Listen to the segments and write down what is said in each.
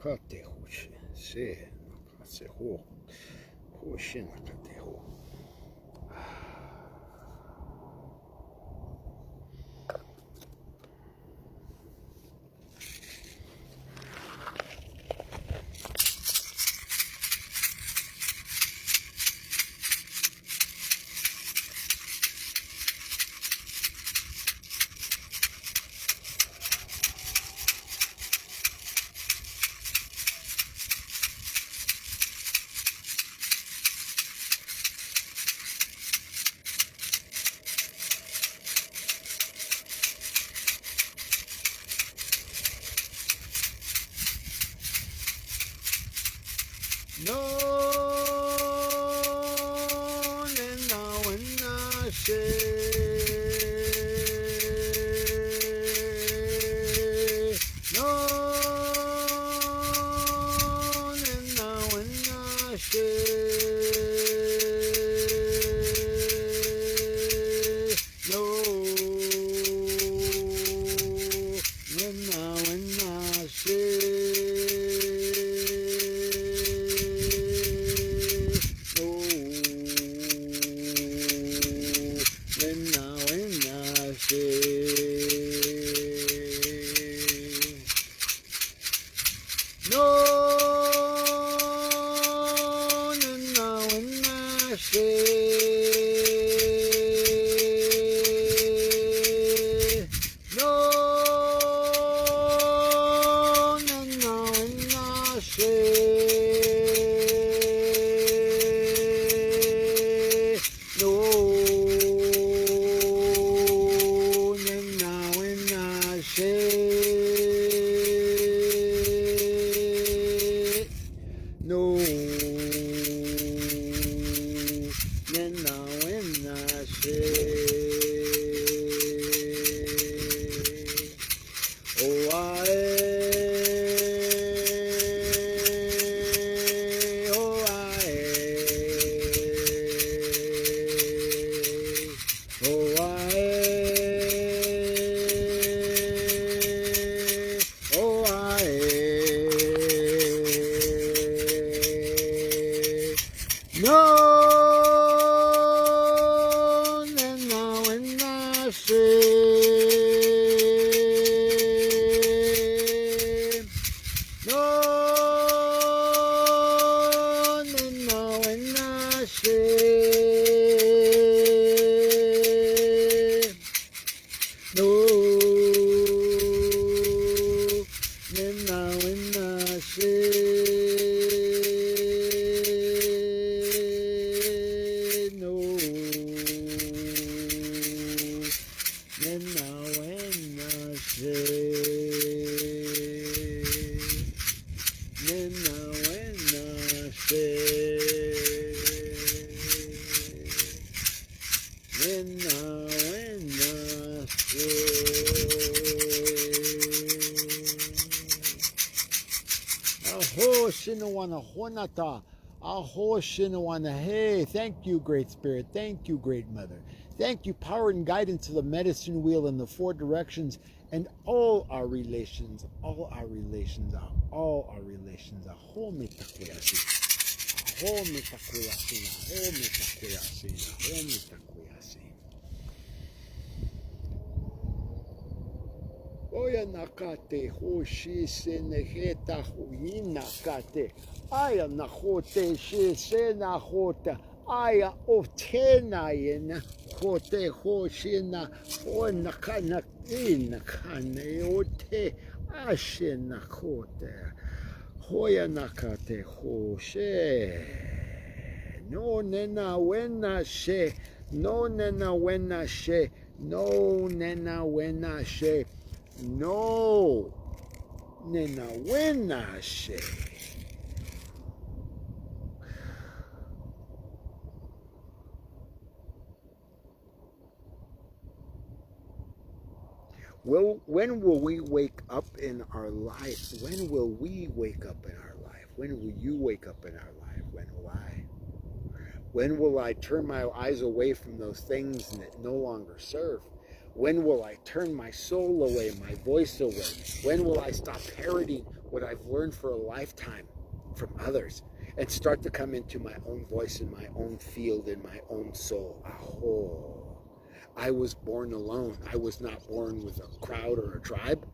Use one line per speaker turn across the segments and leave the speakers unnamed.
nakate hoshi se nakase ho hoshi nakate ho. No, nena Wana Washé. No, nena Wana Washé. No, nena Wana Washé. No, nena Wana Washé. No, nena Wana Washé. No, nena Wana Washé. No, nena Wana Washé. Oh, no, nena Wana Washé. No, nena Wana Washé. No, nena Wana Washé. No, nena Wana Washé. Nena Wana Washé. Nena Wana Washé. Aho Shinawana Honata. Aho Shinawana. Hey, thank you, Great Spirit. Thank you, Great Mother. Thank you, power and guidance of the medicine wheel in the four directions and all our relations, all our relations, all our relations. Aho Mitakoyasi. Aho Mitakoyasi. Aho Mitakoyasi. Aho Mitakoyasi. Oya nakate hoshi seneheta huinakate. Aya nahote shi senahota. Aya otena yena hote hoshina onakana inakane ote ashena hote. Hoya nakate hoshe. No nena Wana Washé. No nena Wana Washé. No nena Wana Washé. No, nena Wana Washé. Well, when will we wake up in our life? When will we wake up in our life? When will you wake up in our life? When will I? When will I turn my eyes away from those things that no longer serve? When will I turn my soul away, my voice away? When will I stop parroting what I've learned for a lifetime from others, and start to come into my own voice, in my own field, in my own soul. Aho. I was born alone. I was not born with a crowd or a tribe.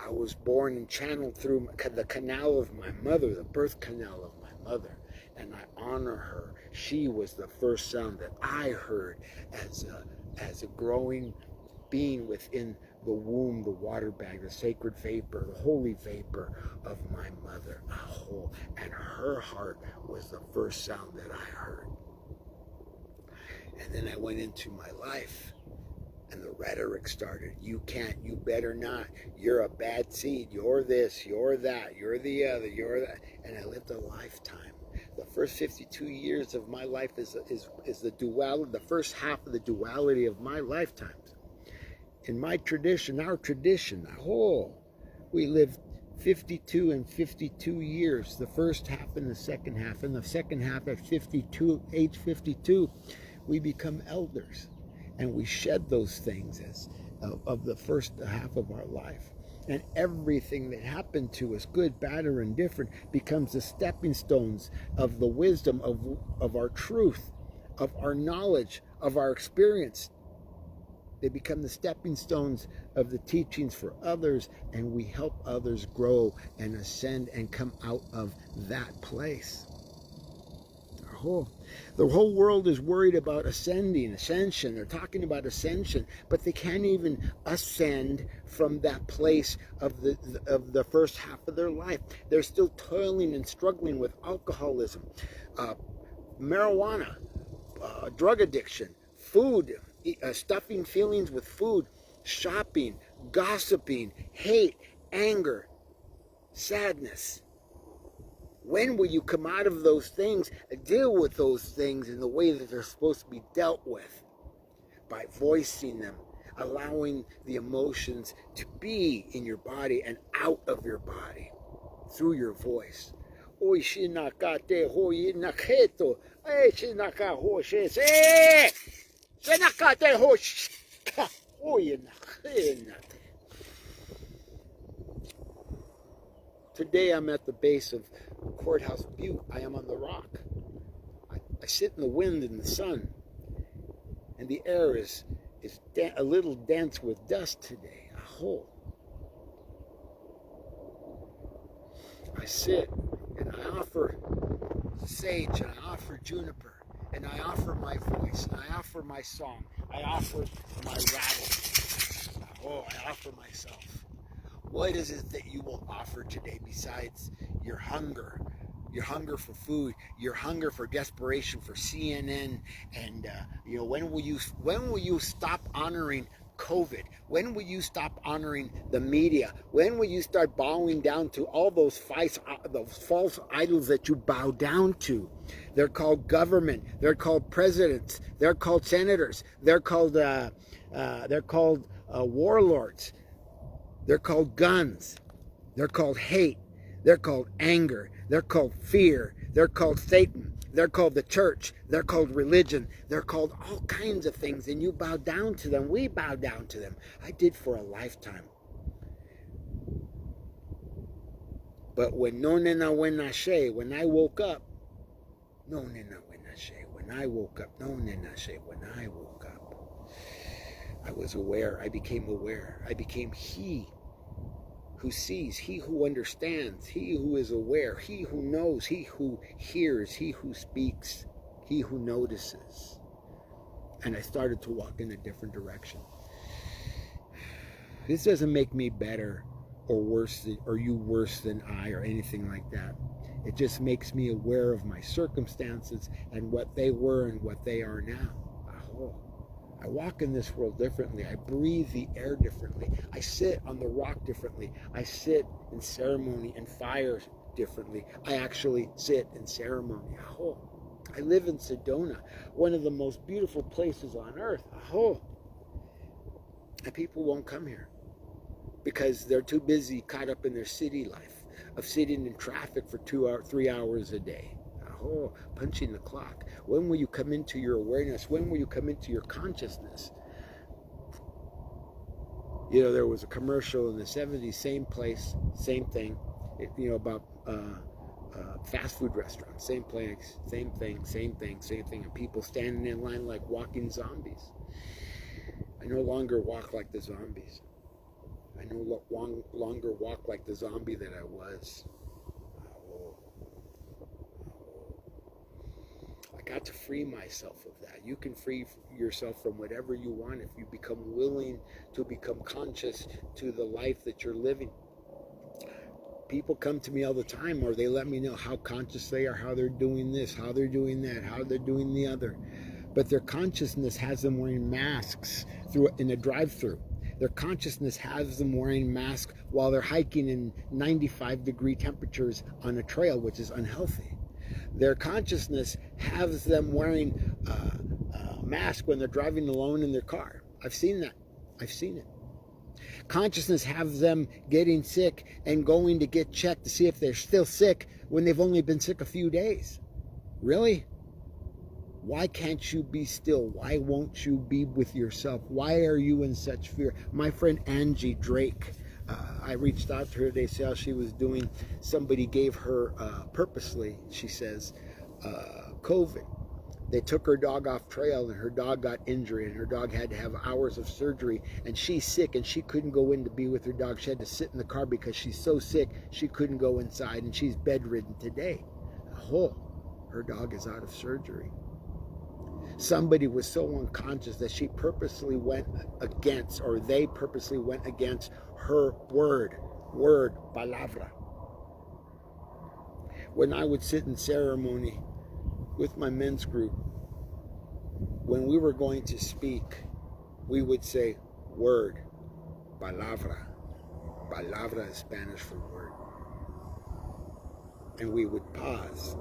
I was born and channeled through the canal of my mother, the birth canal of my mother, and I honor her. She was the first sound that I heard as a growing being within the womb, the water bag, the sacred vapor, the holy vapor of my mother. Aho. And her heart was the first sound that I heard. And then I went into my life, and the rhetoric started. You can't, you better not, you're a bad seed, you're this, you're that, you're the other, you're that. And I lived a lifetime. The first 52 years of my life is the duality, the first half of the duality of my lifetimes. In my tradition, our tradition, we lived 52 and 52 years, the first half and the second half. And the second half at 52, age 52, we become elders, and we shed those things of the first half of our life. And everything that happened to us, good, bad, or indifferent, becomes the stepping stones of the wisdom of our truth, of our knowledge, of our experience. They become the stepping stones of the teachings for others, and we help others grow and ascend and come out of that place. The whole world is worried about ascension. They're talking about ascension, but they can't even ascend from that place of the first half of their life. They're still toiling and struggling with alcoholism, marijuana, drug addiction, food, stuffing feelings with food, shopping, gossiping, hate, anger, sadness. When will you come out of those things and deal with those things in the way that they're supposed to be dealt with? By voicing them, allowing the emotions to be in your body and out of your body through your voice. Oi shinakate hoye naketo. Eh shinaka hoshe se. Shinakate hosh. Hoye nakena. Today I'm at the base of Courthouse Butte. I am on the rock. I sit in the wind and the sun, and the air is a little dense with dust today. Aho. I sit and I offer sage, and I offer juniper, and I offer my voice, and I offer my song, I offer my rattle. Oh, I offer myself. What is it that you will offer today besides your hunger? Your hunger for food, your hunger for desperation for CNN, and when will you stop honoring COVID? When will you stop honoring the media? When will you start bowing down to all those false idols that you bow down to? They're called government. They're called presidents. They're called senators. They're called warlords. They're called guns. They're called hate. They're called anger. They're called fear. They're called Satan. They're called the church. They're called religion. They're called all kinds of things, and you bow down to them. We bow down to them. I did for a lifetime. But when Wana Washé, when I woke up, when I woke up, I was aware. I became aware. I became he who sees, he who understands, he who is aware, he who knows, he who hears, he who speaks, he who notices. And I started to walk in a different direction. This doesn't make me better or worse or you worse than I or anything like that. It just makes me aware of my circumstances and what they were and what they are now. I walk in this world differently. I breathe the air differently. I sit on the rock differently. I sit in ceremony and fire differently. I actually sit in ceremony. Aho. I live in Sedona, one of the most beautiful places on earth. Aho. And people won't come here because they're too busy caught up in their city life of sitting in traffic for 3 hours a day. Oh, punching the clock. When will you come into your awareness? When will you come into your consciousness? There was a commercial in the 70s, same place, same thing. about fast food restaurants. Same place, same thing, same thing, same thing. And people standing in line like walking zombies. I no longer walk like the zombies. I no longer walk like the zombie that I was. I got to free myself of that. You can free yourself from whatever you want if you become willing to become conscious to the life that you're living. People come to me all the time, or they let me know how conscious they are, how they're doing this, how they're doing that, how they're doing the other. But their consciousness has them wearing masks in a drive-thru. Their consciousness has them wearing masks while they're hiking in 95-degree temperatures on a trail, which is unhealthy. Their consciousness has them wearing a mask when they're driving alone in their car. I've seen that. I've seen it. Consciousness has them getting sick and going to get checked to see if they're still sick when they've only been sick a few days. Really? Why can't you be still? Why won't you be with yourself? Why are you in such fear? My friend Angie Drake, I reached out to her today to see how she was doing. Somebody gave her purposely, she says, COVID. They took her dog off trail and her dog got injured and her dog had to have hours of surgery, and she's sick and she couldn't go in to be with her dog. She had to sit in the car because she's so sick she couldn't go inside, and she's bedridden today. Her dog is out of surgery. Somebody was so unconscious that she purposely went against, or they purposely went against her word, palabra. When I would sit in ceremony with my men's group, when we were going to speak, we would say word, palabra. Palabra is Spanish for word. And we would pause,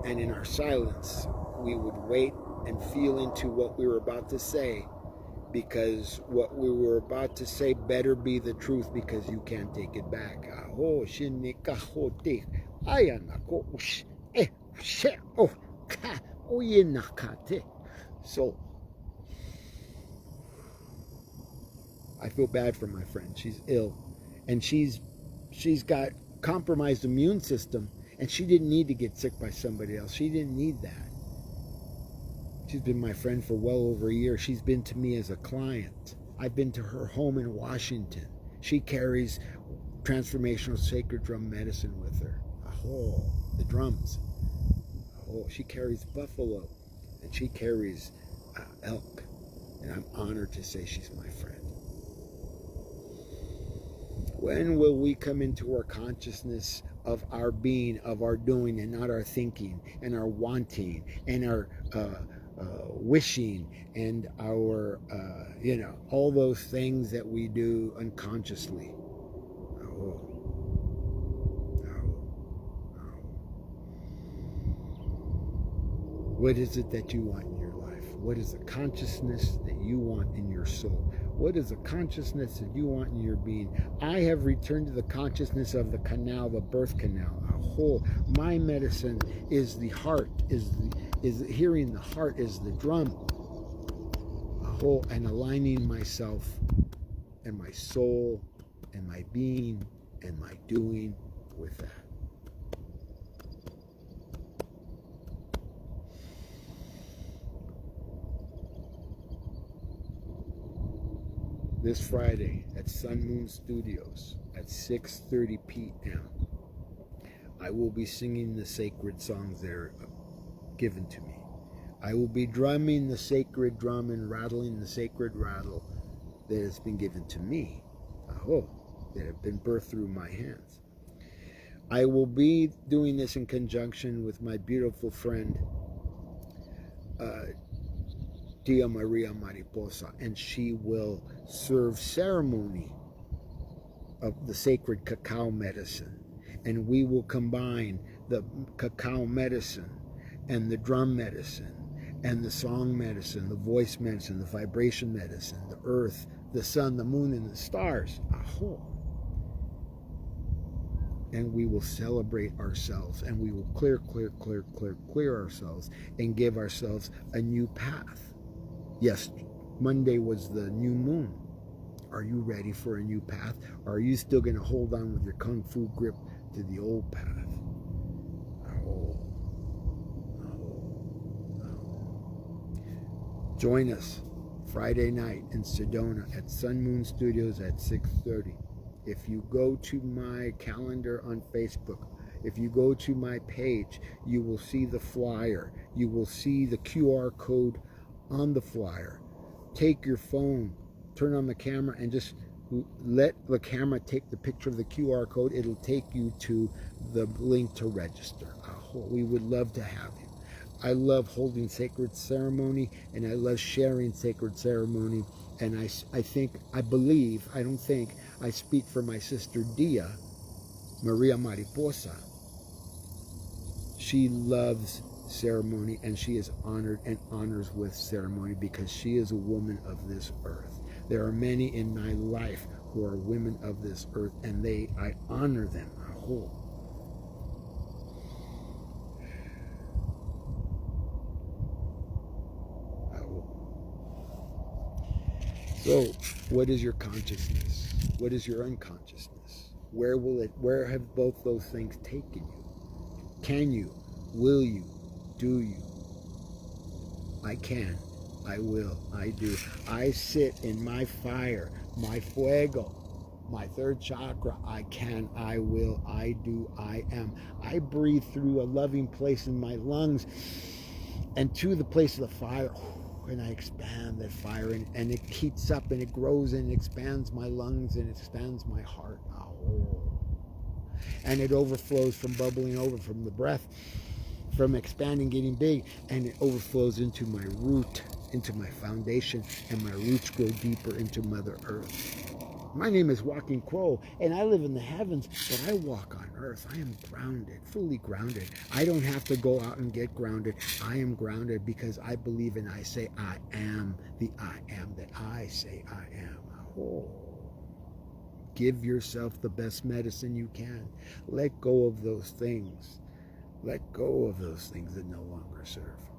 and in our silence, we would wait and feel into what we were about to say, because what we were about to say better be the truth, because you can't take it back. So I feel bad for my friend. She's ill, and she's got compromised immune system, and she didn't need to get sick by somebody else. She didn't need that. She's been my friend for well over a year. She's been to me as a client. I've been to her home in Washington. She carries Transformational Sacred Drum Medicine with her. The drums. She carries buffalo, and she carries elk. And I'm honored to say she's my friend. When will we come into our consciousness of our being, of our doing, and not our thinking, and our wanting, and our wishing, and our, all those things that we do unconsciously? What is it that you want in your life? What is the consciousness that you want in your soul? What is the consciousness that you want in your being? I have returned to the consciousness of the canal, the birth canal. My medicine is the heart, is hearing the heart, is the drum. And aligning myself and my soul and my being and my doing with that. This Friday at Sun Moon Studios at 6:30 p.m. I will be singing the sacred songs there given to me. I will be drumming the sacred drum and rattling the sacred rattle that has been given to me, that have been birthed through my hands. I will be doing this in conjunction with my beautiful friend, Tia Maria Mariposa, and she will serve ceremony of the sacred cacao medicine. And we will combine the cacao medicine and the drum medicine and the song medicine, the voice medicine, the vibration medicine, the earth, the sun, the moon, and the stars. And we will celebrate ourselves, and we will clear ourselves and give ourselves a new path. Yes, Monday was the new moon. Are you ready for a new path? Or are you still going to hold on with your kung fu grip to the old path. Join us Friday night in Sedona at Sun Moon Studios at 6:30. If you go to my calendar on Facebook, if you go to my page, you will see the flyer. You will see the QR code on the flyer. Take your phone, turn on the camera, and just let the camera take the picture of the QR code. It'll take you to the link to register. We would love to have you. I love holding sacred ceremony, and I love sharing sacred ceremony. And I speak for my sister Dia, Maria Mariposa. She loves ceremony, and she is honored and honors with ceremony because she is a woman of this earth. There are many in my life who are women of this earth, and I honor them. So, what is your consciousness? What is your unconsciousness? Where have both those things taken you? Can you? Will you? Do you? I can. I will. I do. I sit in my fire, my fuego, my third chakra. I can. I will. I do. I am. I breathe through a loving place in my lungs and to the place of the fire. And I expand that fire, and it heats up, and it grows, and it expands my lungs, and it expands my heart. And it overflows from bubbling over from the breath, from expanding, getting big, and it overflows into my root, into my foundation, and my roots grow deeper into Mother Earth. My name is Walking Crow, and I live in the heavens, but I walk on earth. I am grounded, fully grounded. I don't have to go out and get grounded. I am grounded because I believe and I say I am the I am that I say I am. Give yourself the best medicine you can. Let go of those things. Let go of those things that no longer serve.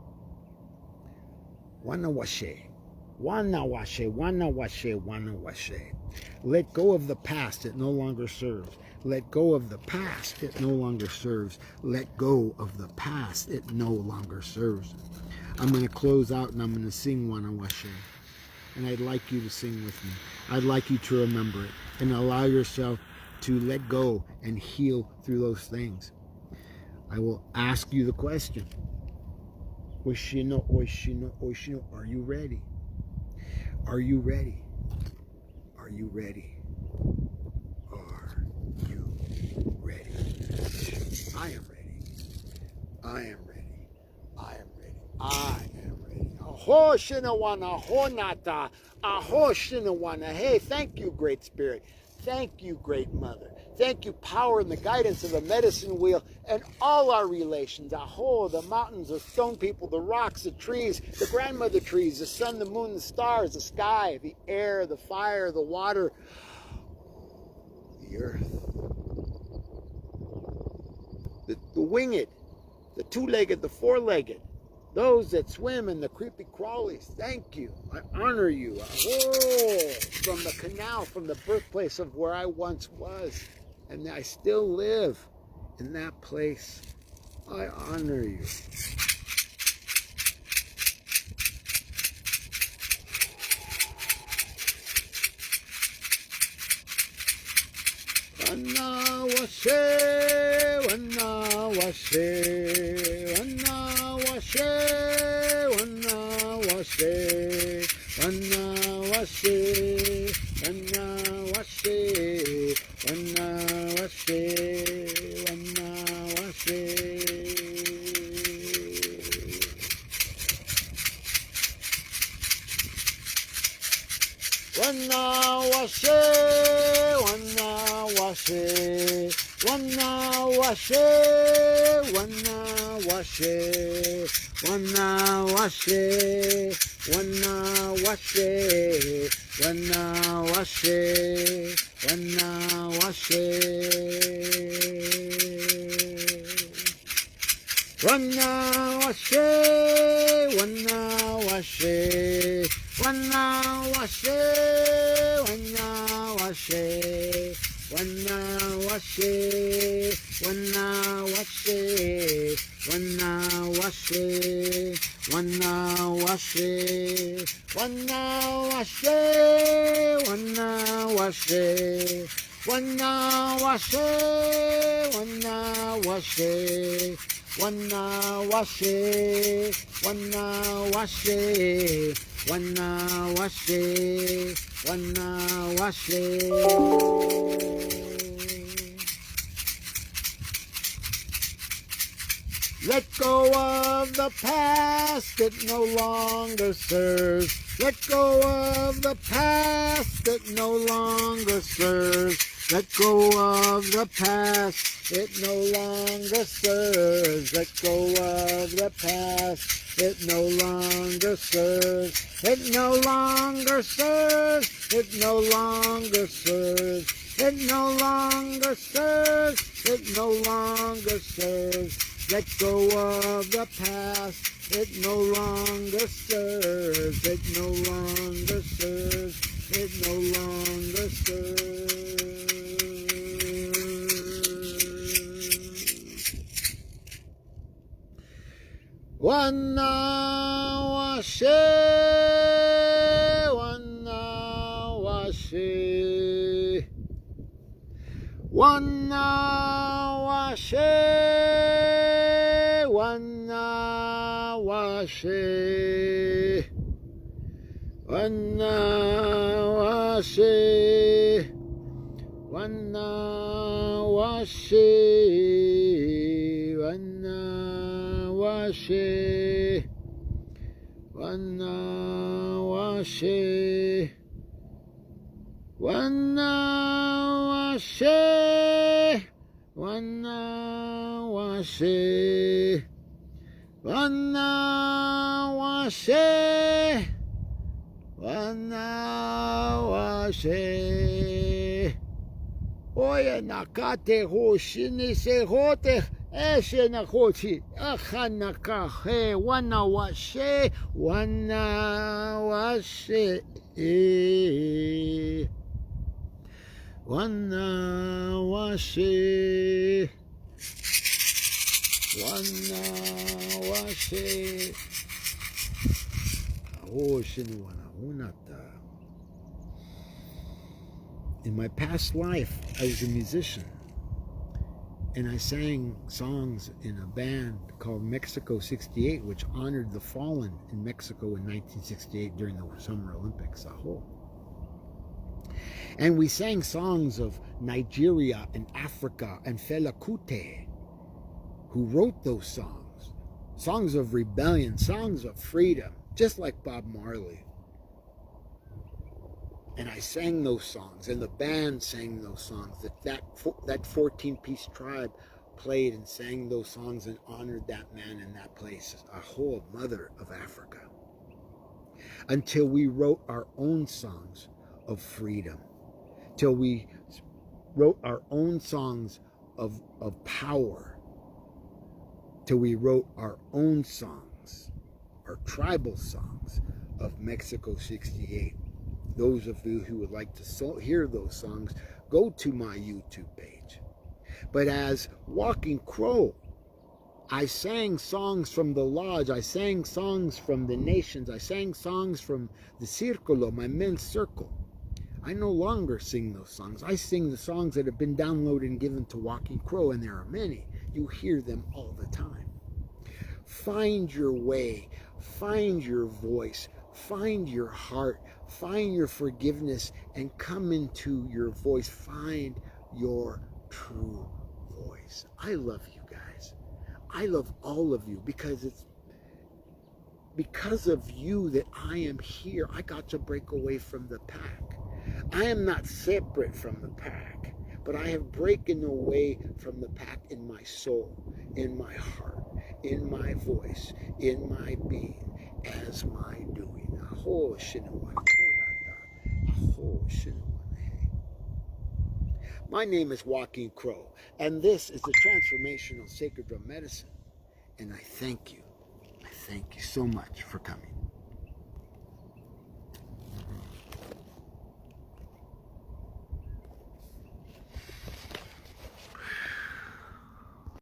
Wana Washé. Wana Washé, Wana Washé, Wana Washé. Let go of the past, it no longer serves. Let go of the past, it no longer serves. Let go of the past, it no longer serves. I'm going to close out and I'm going to sing Wana Washé. And I'd like you to sing with me. I'd like you to remember it and allow yourself to let go and heal through those things. I will ask you the question. Oishino, Oishino, Oishino, are you ready? Are you ready? Are you ready? Are you ready? I am ready. I am ready. I am ready. I am ready. Aho shinawana honata. Aho shinawana. Hey, thank you, Great Spirit. Thank you, Great Mother. Thank you, power and the guidance of the medicine wheel and all our relations. Aho, the mountains, the stone people, the rocks, the trees, the grandmother trees, the sun, the moon, the stars, the sky, the air, the fire, the water, the earth, the winged, the two-legged, the four-legged, those that swim and the creepy crawlies. Thank you. I honor you. Aho, from the canal, from the birthplace of where I once was. And I still live in that place. I honor you. Wana Washé, Wana Washé, Wana Washé, Wana Washé, Wana Washé, Wana Washé, Wana Washé, Wana Washé. Wana Washé, Wana Washé, Wana Washé, Wana Washé, Wana Washé, Wana Washé, Wana Washé, Wana Washé. Wana Washé, Wana Washé, Wana Washé, Wana Washé, Wana Washé, Wana Washé, Wana Washé, Wana Washé, Wana Washé, Wana Washé, Wana Washé, Wana Washé, Wana Washé, Wana Washé, Wana Washé, Wana Washé. Let go of the past that no longer serves. Let go of the past that no longer serves. Let go of the past that no longer serves. Let go of the past that no longer serves. It no longer serves. It no longer serves. It no longer serves. It no longer serves. Let go of the past. It no longer serves. It no longer serves. It no longer serves. Wana Washé, Wana Washé, Wana Washé, Wana Washé, Wana Washé, Wana Washé, Wana Washé, Wana Washé, Wana Washé, Wana Washé, Wana Washé, Wana Washé. Oya nakate hoshini se hote eshe nakochi achanaka he Wana Washé, Wana Washé, Wana Washé, Wana Washé. Hoshini Wana Hunata. In my past life, I was a musician, and I sang songs in a band called Mexico 68, which honored the fallen in Mexico in 1968 during the Summer Olympics. And we sang songs of Nigeria and Africa and Fela Kuti, who wrote those songs. Songs of rebellion, songs of freedom, just like Bob Marley. And I sang those songs, and the band sang those songs. That 14-piece tribe played and sang those songs and honored that man in that place, a whole mother of Africa. Until we wrote our own songs of freedom, till we wrote our own songs of power, till we wrote our own songs, our tribal songs of Mexico 68. Those of you who would like to hear those songs, go to my YouTube page. But as Walking Crow, I sang songs from the lodge, I sang songs from the nations, I sang songs from the Círculo, my men's circle. I no longer sing those songs. I sing the songs that have been downloaded and given to Walking Crow, and there are many. You hear them all the time. Find your way, find your voice, find your heart, find your forgiveness, and come into your voice. Find your true voice. I love you guys. I love all of you because it's because of you that I am here. I got to break away from the pack. I am not separate from the pack, but I have broken away from the pack in my soul, in my heart, in my voice, in my being, as my doing. My name is Walking Crow, and this is the Transformational Sacred Drum Medicine, and I thank you. I thank you so much for coming.